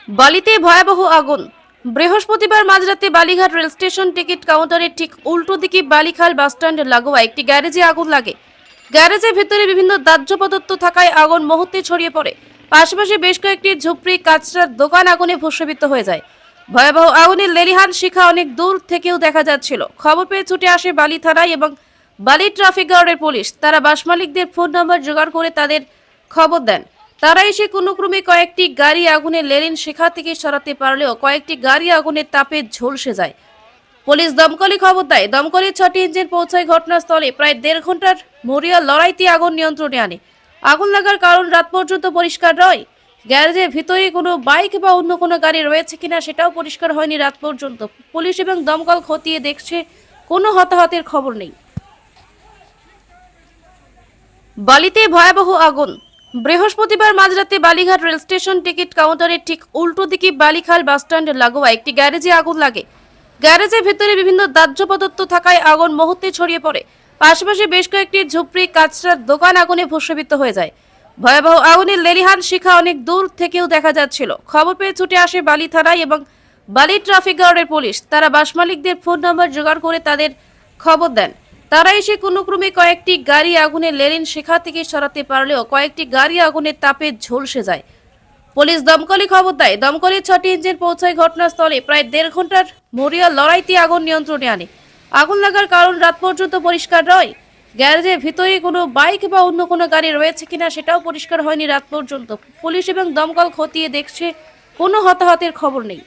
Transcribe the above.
বালিতে ভয়াবহ আগুন। বৃহস্পতিবার মাঝরাতে বালিঘাট রেল স্টেশন টিকিট কাউন্টারের ঠিক উল্টো দিকে বালিখাল বাসস্ট্যান্ড লাগোয়া একটি গ্যারেজে আগুন লাগে। গ্যারেজের ভেতরে বিভিন্ন দাহ্য পদার্থ থাকায় আগুন মুহূর্তে ছড়িয়ে পড়ে। পাশাপাশি বেশ কয়েকটি ঝুপড়ি কাঁচরার দোকান আগুনে ভস্মীভূত হয়ে যায়। ভয়াবহ আগুনের লেলিহান শিখা অনেক দূর থেকেও দেখা যাচ্ছিল। খবর পেয়ে ছুটে আসে বালি থানায় এবং বালি ট্রাফিক গার্ডের পুলিশ। তারা বাস মালিকদের ফোন নাম্বার জোগাড় করে তাদের খবর দেন। তারা এসে কোনো ক্রমে কয়েকটি গাড়ি আগুনের লেলিন শিখা থেকে সরাতে পারলেও কয়েকটি গাড়ি আগুনের তাপে ঝলসে যায়। পুলিশ দমকলে খবর দেয়। দমকলের 6টি ইঞ্জিন পৌঁছায় ঘটনাস্থলে। প্রায় 1.5 ঘন্টার মরিয়া লড়াইতে আগুন নিয়ন্ত্রণে আনে। আগুন লাগার কারণ রাত পর্যন্ত পরিষ্কার নয়। গ্যারেজের ভিতরে কোনো বাইক বা অন্য কোনো গাড়ি রয়েছে কিনা সেটাও পরিষ্কার হয়নি রাত পর্যন্ত। পুলিশ এবং দমকল খতিয়ে দেখছে, কোনো হতাহতের খবর নেই। বালিতে ভয়াবহ আগুন। বৃহস্পতিবার মাঝরাতে বালিঘাট রেল স্টেশন টিকিট কাউন্টারের ঠিক উল্টো দিকে বালিখাল বাসস্ট্যান্ড লাগোয়া একটি গ্যারেজে আগুন লাগে। গ্যারেজের ভেতরে বিভিন্ন দাহ্য পদার্থ থাকায় আগুন মুহূর্তে ছড়িয়ে পড়ে। পাশাপাশি বেশ কয়েকটি ঝুপড়ি কাঁচরার দোকান আগুনে ভস্মীভূত হয়ে যায়। ভয়াবহ আগুনের লেলিহান শিখা অনেক দূর থেকেও দেখা যাচ্ছিল। খবর পেয়ে ছুটে আসে বালি থানায় এবং বালি ট্রাফিক গার্ডের পুলিশ। তারা বাস মালিকদের ফোন নাম্বার জোগাড় করে তাদের খবর দেন। তারা এসে কোনো ক্রমে কয়েকটি গাড়ি আগুনের লেলিন শিখা থেকে সরাতে পারলেও কয়েকটি গাড়ি আগুনের তাপে ঝলসে যায়। পুলিশ দমকলে খবর দেয়। দমকলের 6টি ইঞ্জিন পৌঁছায় ঘটনাস্থলে। প্রায় 1.5 ঘন্টার মরিয়া লড়াইতে আগুন নিয়ন্ত্রণে আনে। আগুন লাগার কারণ রাত পর্যন্ত পরিষ্কার নয়। গ্যারেজের ভিতরে কোনো বাইক বা অন্য কোনো গাড়ি রয়েছে কিনা সেটাও পরিষ্কার হয়নি রাত পর্যন্ত। পুলিশ এবং দমকল খতিয়ে দেখছে, কোনো হতাহতের খবর নেই।